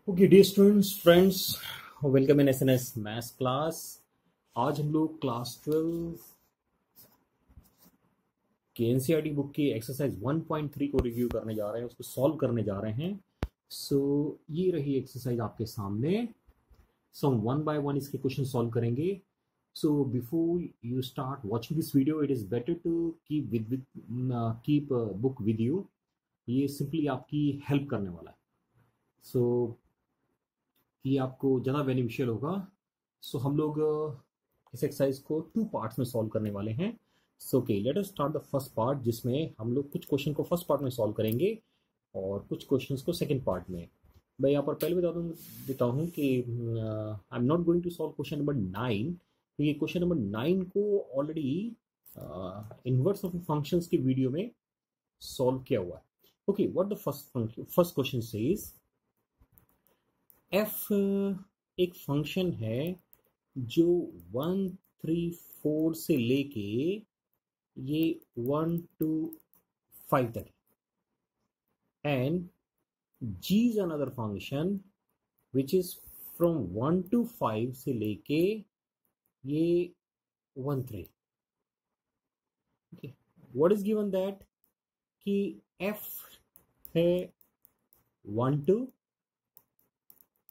Okay dear students friends, welcome in SNS maths class. आज हम लोग क्लास 12 के एनसीईआरटी बुक की एक्सरसाइज 1.3 को रिव्यू करने जा रहे हैं, उसको सॉल्व करने जा रहे हैं। सो ये रही एक्सरसाइज आपके सामने। सो हम वन बाय वन इसके क्वेश्चन सॉल्व करेंगे। So before you start watching this video, it is better to keep book with you. ये सिंपली आपकी हेल्प करने वाला है। सो ये आपको ज़्यादा बेनिफिशियल होगा। सो हम लोग इस एक्सरसाइज को 2 पार्ट्स में सॉल्व करने वाले हैं। So okay, let us start the first part, जिसमें हम लोग कुछ क्वेश्चन को फर्स्ट पार्ट में सॉल्व करेंगे और कुछ क्वेश्चंस को सेकंड पार्ट में। मैं यहाँ पर पहले देता हूँ कि I am not going to solve question number 9, क्योंकि क्वेश्चन नंबर 9 को ऑलरेडी इनवर्स ऑफ फंक्शंस की वीडियो में सॉल्व किया हुआ है। Okay, what the first question says, F एक फंक्शन है जो 1 3 4 से लेके ये 1 2 5 तक है, and g is another function which is from 1 to 5 से लेके ये 1 3। Okay, what is given that कि f है 1 2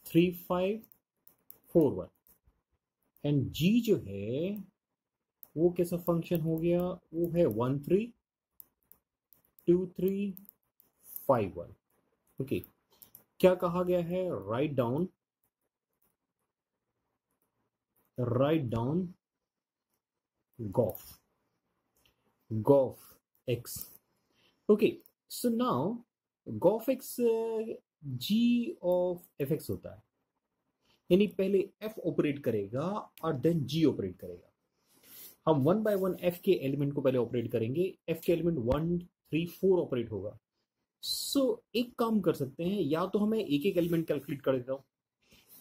3 5 4 1, एंड g जो है वो कैसा फंक्शन हो गया, वो है 1 3 2 3 5 1। ओके, क्या कहा गया है, write down gof x। Okay, so now gof x g of F X होता है, यानी पहले f ऑपरेट करेगा और देन g ऑपरेट करेगा। हम वन बाय वन f के एलिमेंट को पहले ऑपरेट करेंगे। f के एलिमेंट 1 3 4 ऑपरेट होगा। सो एक काम कर सकते हैं, या तो हमें एक एक एलिमेंट कैलकुलेट कर देता हूँ।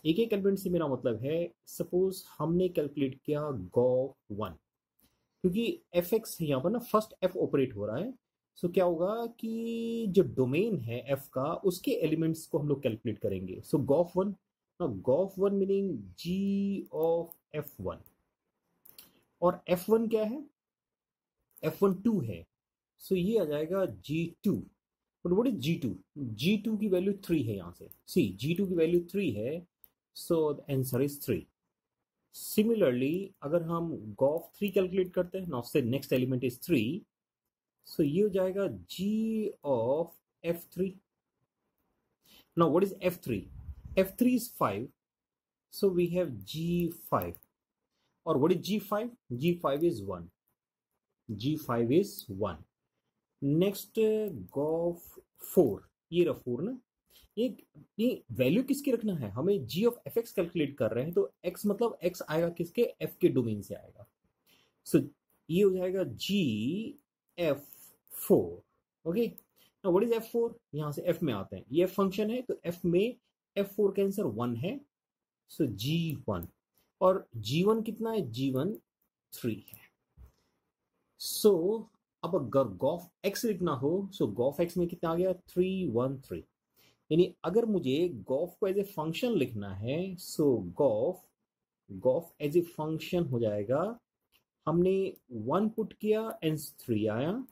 एक एक एलिमेंट से मेरा मतलब है, सपोज हमने कैलकुलेट किया गॉफ 1, क्योंकि एफ एक्स यहाँ पर ना फर्स्ट एफ ऑपरेट हो रहा है। सो क्या होगा कि जो डोमेन है एफ का, उसके एलिमेंट्स को हम लोग कैलकुलेट करेंगे। So gof 1, gof 1 meaning G of F 1, और एफ 1 क्या है, एफ 1 2 है। सो ये आ जाएगा G2। But what is G2? G2 की वैल्यू 3 है यहाँ से। सी G2 की वैल्यू 3 है, so the answer is 3। Similarly अगर हम गॉफ 3 कैलकुलेट करते हैं, नाउ से नेक्स्ट एलिमेंट इज 3, सो ये हो जाएगा G of F3। Now what is F3? F3 is 5, so we have G5। और what is G5? G5 is 1। G5 is 1। Next gof 4, ये रहा 4 ना। ये वैल्यू किसकी रखना है, हमें g of F x calculate कर रहे हैं, तो x मतलब x आएगा किसके, f के डोमेन से आएगा। सो ये हो जाएगा g f4। Okay, now what is f4? यहां से f में आते हैं, ये फंक्शन है तो f में f4 का आंसर 1 है, सो g1। और g1 कितना है, g1 3 है। सो अब अगर गॉफ x लिखना हो, सो गॉफ x में कितना आ गया, 3 1 3। यानी अगर मुझे गॉफ को एज ए फंक्शन लिखना है, सो गॉफ एज ए फंक्शन हो जाएगा, हमने 1 पुट किया आंसर 3 आया,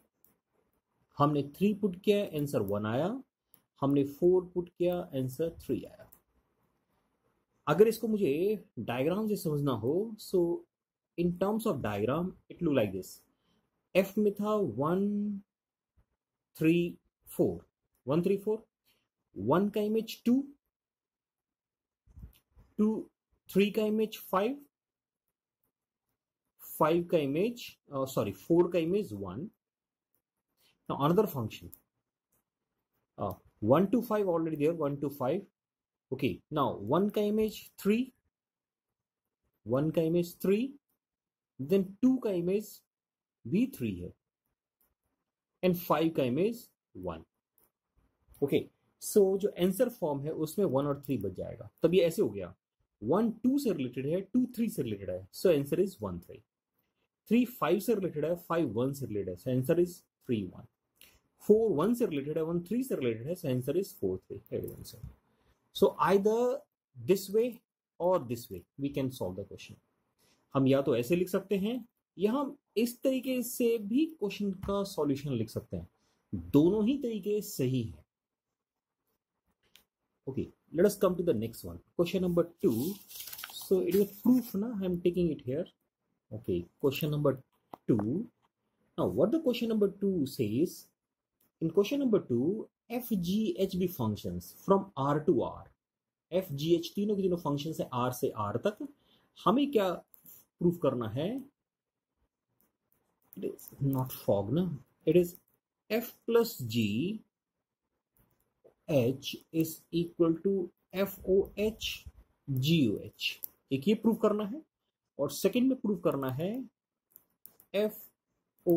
हमने 3 पुट किया आंसर 1 आया, हमने 4 पुट किया आंसर 3 आया। अगर इसको मुझे डायग्राम से समझना हो, so in terms of diagram it look like this. F में था 1 3 4, 1 3 4, 1 का इमेज 2, 3 का इमेज 5, 5 का इमेज 4 का image 1। Now another function, 1 to 5 already there, 1 to 5। Okay, now 1 का इमेज 3, 1 का इमेज 3, then 2 का इमेज भी 3 है, एंड 5 का इमेज 1। ओके, सो जो आंसर फॉर्म है उसमें 1 और 3 बच जाएगा। तब ये ऐसे हो गया, 1 2 से रिलेटेड है, 2 3 से रिलेटेड है, सो आंसर इज 1 3। 3 5 से रिलेटेड है, 5 1 से रिलेटेड है, सो आंसर इज 3 1। 4 1 से रिलेटेड है, 1 3 से रिलेटेड है, so answer is 4 3। Answer so either this way or this way we can solve the question. हम या तो ऐसे लिख सकते हैं या हम इस तरीके से भी क्वेश्चन का सॉल्यूशन लिख सकते हैं, दोनों ही तरीके सही है। Okay, let us come to the next one. Question number 2. So it is a proof, na? I am taking it here. Okay, question number 2. Now, what the question number 2 says, in question number 2, f, g, h be functions from R to R. f, g, h तीनों के तीनों functions है R से R तक। हमें क्या proof करना है? It is not fog, na? It is f plus g h is equal to FOH GOH। एक ये प्रूव करना है और सेकंड में प्रूव करना है FO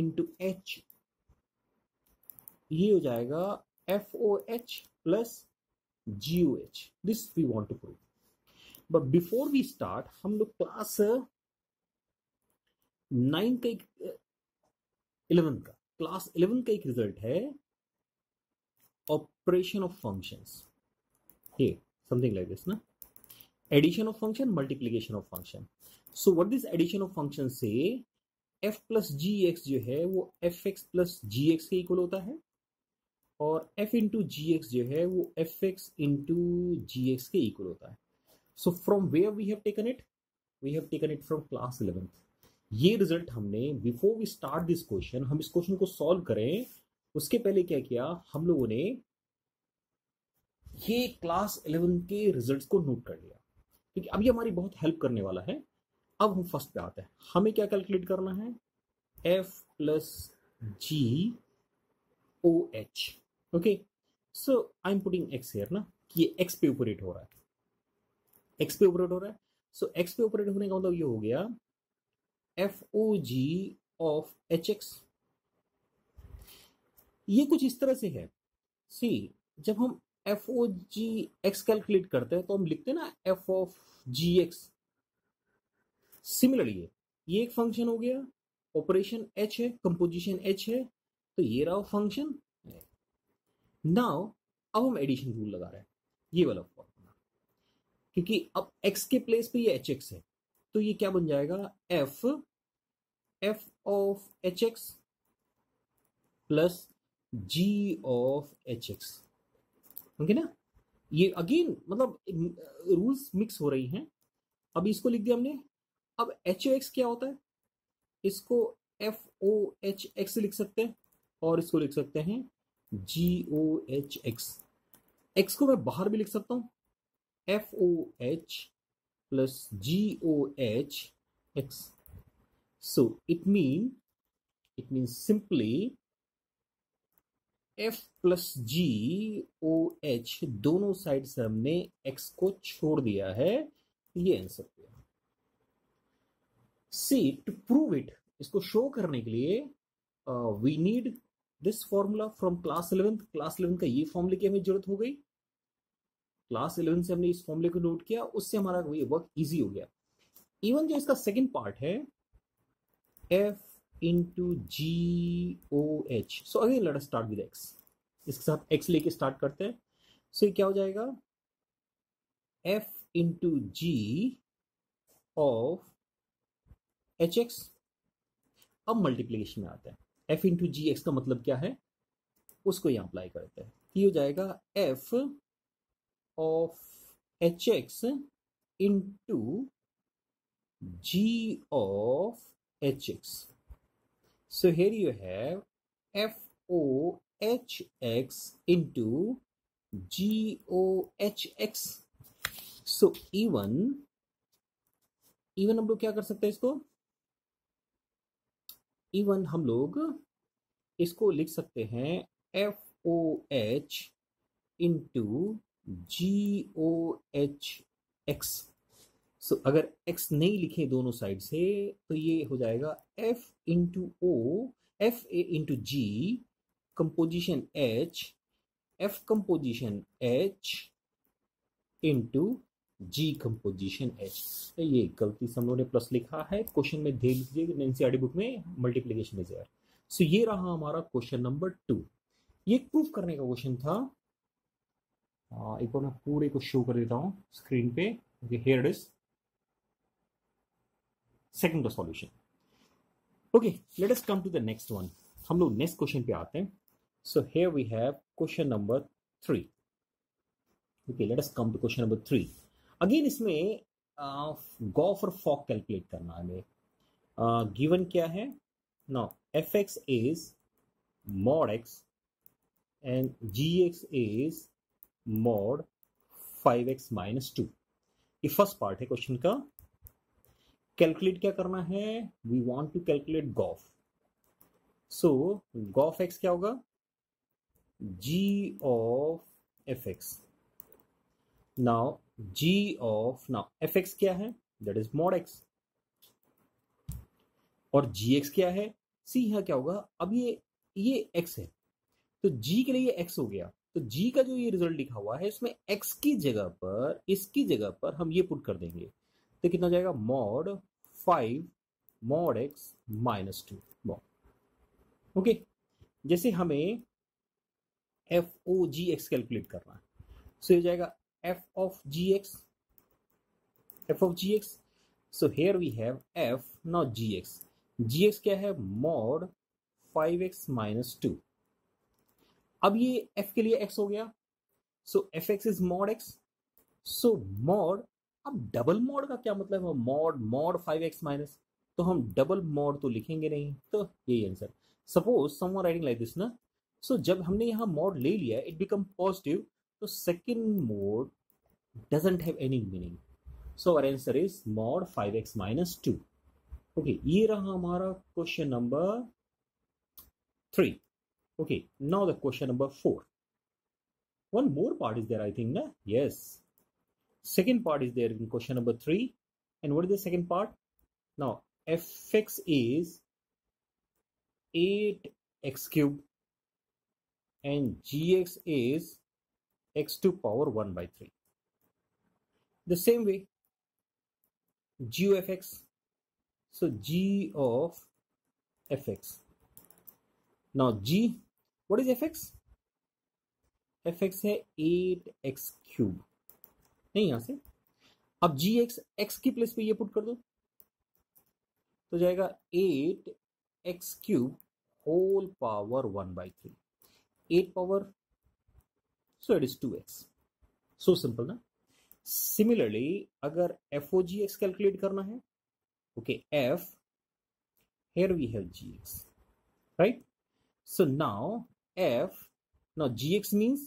into H, ये हो जाएगा FOH plus GOH। This we want to prove. But before we start, हम लोग क्लास 9 का एक 11 का क्लास 11 का एक रिजल्ट है, operation of functions, here something like this, na? Addition of function, multiplication of function. So what this addition of function say, f plus gx जो है वो fx plus gx के इक्वल होता है और f into gx जो है वो fx into gx के इक्वल होता है। So from where we have taken it? We have taken it from class 11th। ये रिजल्ट हमने before we start this question, हम इस क्वेश्चन को सॉल्व करें उसके पहले क्या किया, हम लोगों ने ये क्लास 11 के रिजल्ट्स को नोट कर लिया, क्योंकि अब ये हमारी बहुत हेल्प करने वाला है। अब हम फर्स्ट पे आते हैं, हमें क्या कैलकुलेट करना है, f plus G O H. Okay, so I am putting x here ना, कि ये x पे ऑपरेट हो रहा है, x पे ऑपरेट हो रहा है। सो x पे ऑपरेट होने का मतलब ये हो गया FOG ऑफ HX। ये कुछ इस तरह से है, सी जब हम FOG कैलकुलेट करते हैं तो हम लिखते हैं ना f ऑफ GX। सिमिलरली ये एक फंक्शन हो गया, ऑपरेशन H है, कंपोजिशन H है, तो ये रहा फंक्शन। नाउ अब हम एडिशन रूल लगा रहे हैं, ये वाला फॉर्मूला, क्योंकि अब x के प्लेस पे ये HX है, तो ये क्या बन जाएगा, f of HX plus g of HX। Okay ना, ये अगेन मतलब रूल्स मिक्स हो रही हैं। अब इसको लिख दिया हमने। अब HX क्या होता है, इसको FOHX लिख सकते हैं और इसको लिख सकते हैं GOHX। x को मैं बाहर भी लिख सकता हूं, FOH plus GOHX। So it means simply f plus G O H, दोनों साइड से हमने x को छोड़ दिया है, ये आंसर किया। सी टू प्रूव इट, इसको शो करने के लिए we need this formula from class 11। Class 11 का ये फॉर्मूले की हमें जरूरत हो गई, क्लास 11 से हमने इस फॉर्मूले को नोट किया, उससे हमारा ये वर्क इजी हो गया। इवन जो इसका सेकेंड पार्ट है f into G O H, so again let us start with x, इसके साथ x लेके स्टार्ट करते हैं। सो ये क्या हो जाएगा, f into G of H X. अब मल्टीप्लीकेशन में आता है, f इंटू जी एक्स का मतलब क्या है, उसको यहां अप्लाई करते हैं। ये हो जाएगा f of H X into G of H X. So here you have FOHX into GOHX। So even हम लोग क्या कर सकते हैं, even हम लोग इसको लिख सकते हैं FOH into GOHX। सो अगर x नहीं लिखे दोनों साइड से तो ये हो जाएगा f into O, f A into G composition h, f composition h into G composition h। ये गलती से हम लोगों ने प्लस लिखा है, क्वेश्चन में देख लीजिए एनसीईआरटी बुक में मल्टीप्लीकेशन इज देयर। सो ये रहा हमारा क्वेश्चन नंबर 2। ये प्रूफ करने का क्वेश्चन था एक बार मैं पूरे को शो कर देता हूँ स्क्रीन पे। Okay, here it is second का solution. Okay, let us come to the next one. हम लोग नेक्स्ट क्वेश्चन पे आते हैं। So here we have question number 3। Okay, let us come to question number 3। Again इसमें gof और fog calculate करना है हमें। गिवन क्या है now, F X is mod x and gx is mod 5x minus 2। ये फर्स्ट पार्ट है question का। कैलकुलेट क्या करना है, we want to calculate gof. So gof X क्या होगा, g of F X. Now g of, now F X क्या है, दैट इज mod x, और gx क्या है, सी यहां क्या होगा, अब ये x है तो g के लिए ये x हो गया, तो g का जो ये रिजल्ट लिखा हुआ है इसमें x की जगह पर, इसकी जगह पर हम ये पुट कर देंगे तो कितना जाएगा, mod 5 mod x minus 2 mod। Okay, जैसे हमें F O G X calculate करना है, सो ये जाएगा F of G X, F of G X. So here we have F, not G X. G X क्या है, mod 5x माइनस 2। अब ये f के लिए x हो गया, so F X is mod x। So mod, अब double mod का क्या मतलब है, मॉड मॉड 5x माइनस, तो हम डबल मॉड तो लिखेंगे नहीं, तो यही answer. Suppose someone writing like this ना, सो जब हमने यहाँ मॉड ले लिया इट बिकम पॉजिटिव, तो second mod doesn't have any meaning, so our answer is mod 5x minus 2। ओके, ये रहा हमारा question number 3। Okay, now the question number 4. One more part is there, I think, na? Yes. Second part is there in question number 3. And what is the second part? Now, fx is 8x cubed and gx is x to power 1 by 3. The same way, g of fx. So, g of fx. Now, g, what is fx? fx है 8x cube, नहीं यहां से, अब gx x की place पे ये put कर दो तो जाएगा 8x cube whole power 1 by 3, 8 power, so it is 2x। So simple ना। सिमिलरली अगर FOGX कैलकुलेट करना है, okay, f, here we have gx, right? So now f, now gx means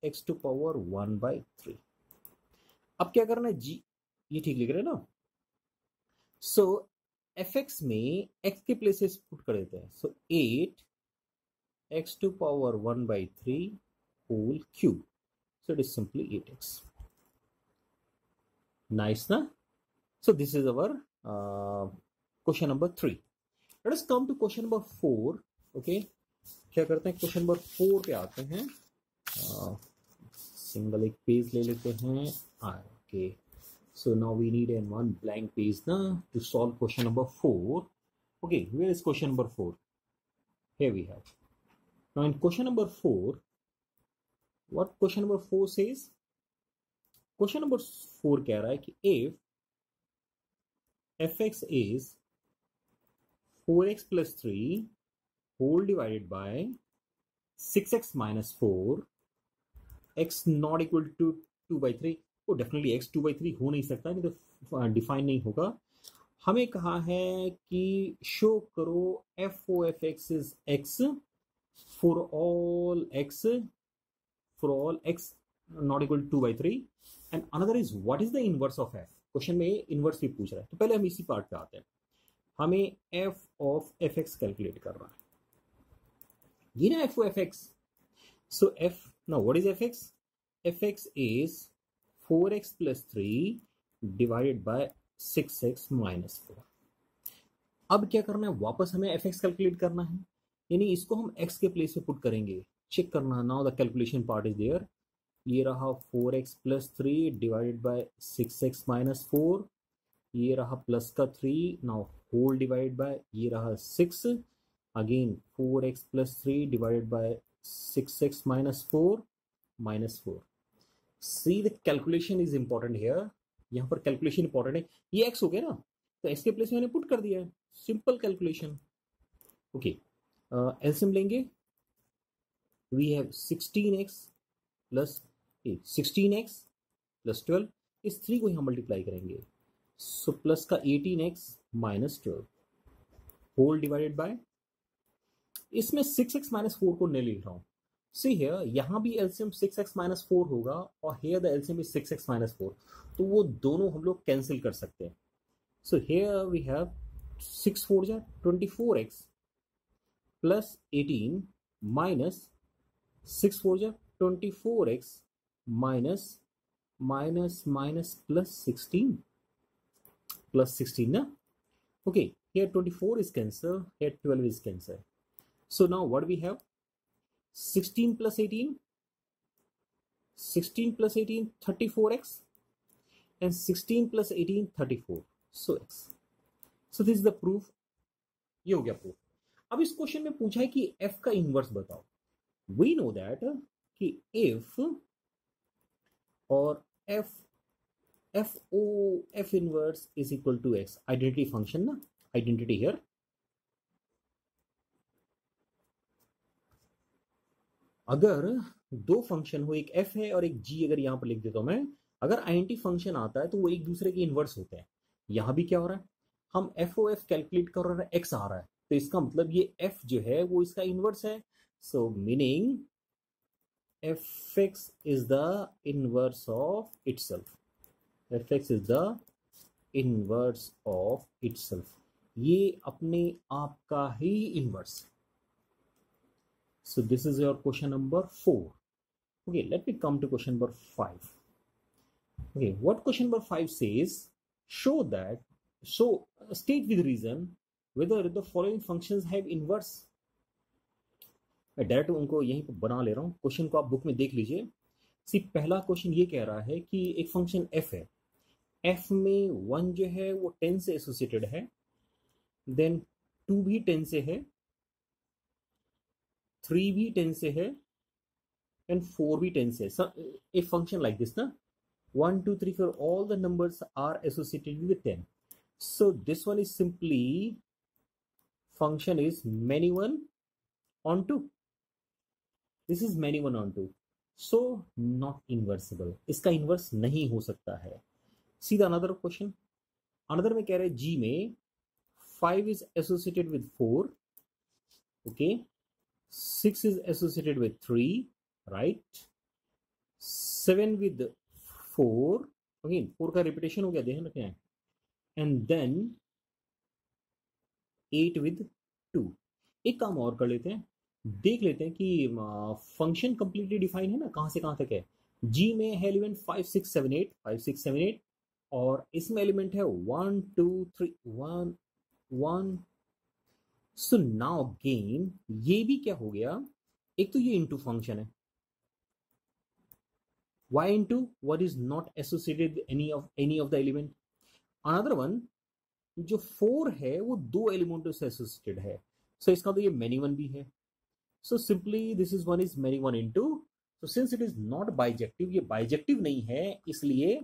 x to power 1 by 3। अब क्या करना है, g, ये ठीक लिख रहे हैं ना, सो fx में x के प्लेसेस पुट कर देते हैं, सो 8 x to power 1 by 3 whole cube, so it is simply 8x। nice na? So this is our question number 3। let us come to question number 4। okay, क्या करते हैं, क्वेश्चन नंबर 4 पे आते हैं। सिंगल एक पेज ले लेते हैं। Okay, so now we need an one blank page ना to solve question number 4। Okay, where is question number 4? Here we have, now in question number 4, what question number 4 says, question number 4 कह रहा है कि if fx is 4x plus 3 whole divided by 6x minus 4, x not equal to 2 by 3, तो definitely x 2 by 3 हो नहीं सकता, नहीं तो डिफाइन नहीं होगा। हमें कहा है कि शो करो f o f x is x for all x not equal to 2 by 3, and another is what is the inverse of f। Question में इनवर्स भी पूछ रहा है, तो पहले हम इसी पार्ट पे आते हैं। हमें f of fx कैलकुलेट करना है, ये ना f of fx। so f, now what is fx? fx is 4x plus 3 divided by 6x minus 4। अब क्या करना है, वापस हमें fx कैलकुलेट करना है, यानी इसको हम x के प्लेस पे पुट करेंगे, चेक करना। Now the calculation part is there. ये रहा 4x plus 3 divided by 6x minus 4, ये रहा प्लस का 3, नाउ होल डिवाइड बाय, ये रहा 6, again 4x plus 3 divided by 6x minus 4 minus 4, see the calculation is important here, यहाँ पर calculation important है। ये एक्स हो गया ना, तो एक्स के प्लेस में मैंने पुट कर दिया है, सिंपल कैलकुलेशन। ओके, एलसीएम लेंगे, we have 16x plus 16x plus 12, इस 3 को यहाँ मल्टीप्लाई करेंगे, सो प्लस का 18x minus 12 whole divided by, इसमें 6x माइनस 4 को नहीं लिख रहा हूँ। सी हियर, यहाँ भी एलसीएम 6x माइनस 4 होगा और here the LCM is 6x minus 4, तो वो दोनों हम लोग कैंसिल कर सकते हैं। सो हियर वी हैव 6 4 जा 24x प्लस 18 माइनस 6 4 जा 24x minus minus minus plus 16 ना। Okay, here 24 is cancelled, here 12 is cancelled. So now what we have? 16 plus 18, 16 plus 18, 34x, and 16 plus 18, 34. So x. So this is the proof. ये हो गया proof. अब इस question में पूछा है कि f का इनवर्स बताओ। We know that कि if और f inverse is equal to x, identity function ना, identity here, अगर दो फंक्शन हो, एक f है और एक g, अगर यहां पर लिख देता हूं मैं, अगर आइडेंटिटी फंक्शन आता है तो वो एक दूसरे के इनवर्स होते हैं। यहां भी क्या हो रहा है, हम f कैलकुलेट कर रहे हैं, x आ रहा है, तो इसका मतलब ये f जो है वो इसका इनवर्स है। सो meaning fx is the inverse of itself, fx is the inverse of itself, ये अपने आप का ही inverse. So this is your question number 4. Okay, let me come to question number 5. Okay, what question number 5 says? State with reason whether the following functions have inverse. मैं direct उनको यहीं पर बना ले रहा हूँ, क्वेश्चन को आप बुक में देख लीजिए। सी पहला क्वेश्चन ये कह रहा है कि एक फंक्शन f है, f में 1 जो है वो 10 से एसोसिएटेड है, देन 2 भी 10 से है, 3 भी 10 से है, एंड 4 भी 10 से। ए फंक्शन लाइक दिस ना, 1 2 3 4 all the numbers are associated with 10. So this one is simply function is many one on 2. This is many one on 2. So not inversible. इसका इनवर्स नहीं हो सकता है। सीधा अनदर क्वेश्चन, अनदर में कह रहे G में 5 is associated with 4, okay, 6 is associated with 3, right, 7 with 4, again 4 का रिपीटेशन हो गया, ध्यान रखना है, एंड देन 8 with 2। एक काम और कर लेते हैं, देख लेते हैं कि फंक्शन कंप्लीटली डिफाइन है ना, कहां से कहां तक है। जी में है एलिमेंट 5 6 7 8, 5 6 7 8, और इसमें एलिमेंट है 1 2 3 1 1। सो नाउ अगेन ये भी क्या हो गया, एक तो ये इनटू फंक्शन है, y into what is not associated with any of the element, another one जो 4 है वो 2 एलिमेंटों से एसोसिएटेड है, सो इसका तो ये मैनी वन भी है। So simply this is one is many one into, so since it is not bijective, ये बाइजेक्टिव नहीं है, इसलिए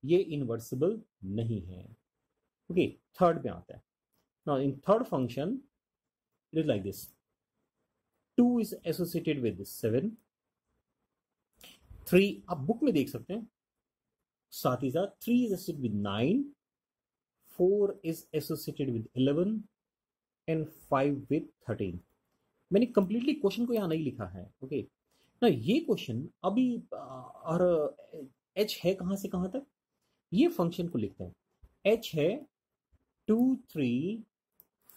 ये इनवर्सिबल नहीं है। ओके, थर्ड पे आता है। Now in third function it is like this, 2 is associated with 7, 3 आप बुक में देख सकते हैं, साथ ही साथ 3 is associated with 9, 4 is associated with 11 and 5 with 13। मैंने कंप्लीटली क्वेश्चन को यहां नहीं लिखा है। ओके ना, ये क्वेश्चन अभी और h है कहां से कहां तक, ये फंक्शन को लिखते हैं, h है 2 3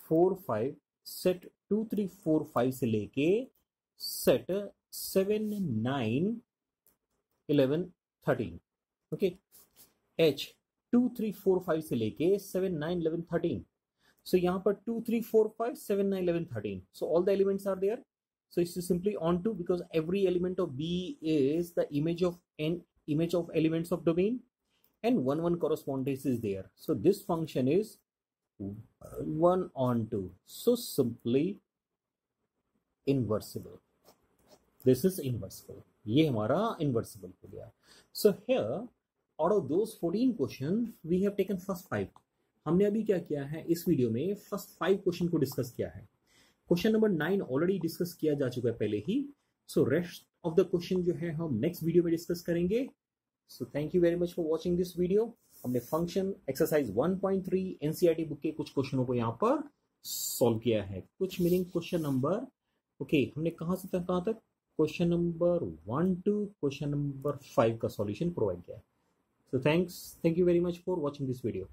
4 5, सेट 2 3 4 5 से लेके सेट 7 9 11 13। ओके, h 2 3 4 5 से लेके 7 9 11 13। सो यहाँ पर 2 3 4 5 7 9 11 13, so all the elements are there, so it's simply onto, because every element of B is the image of elements of domain, and 1 correspondence is there, so this function is 1 on 2, so simply inversible. This is inversible, ये हमारा invertible हो गया। So here out of those 14 question we have taken first 5। हमने अभी क्या किया है इस वीडियो में, फर्स्ट 5 क्वेश्चन को डिस्कस किया है। क्वेश्चन नंबर 9 ऑलरेडी डिस्कस किया जा चुका है पहले ही। So rest of the question जो है हम नेक्स्ट वीडियो में डिस्कस करेंगे। So thank you very much for watching this video. हमने फंक्शन एक्सरसाइज 1.3 एनसीईआरटी बुक के कुछ क्वेश्चनों को यहाँ पर सॉल्व किया है। कुछ मीनिंग क्वेश्चन नंबर हमने कहाँ से तक कहाँ तक question number 1 to question number 5 का सॉल्यूशन प्रोवाइड किया है। सो thank you very much for watching this video.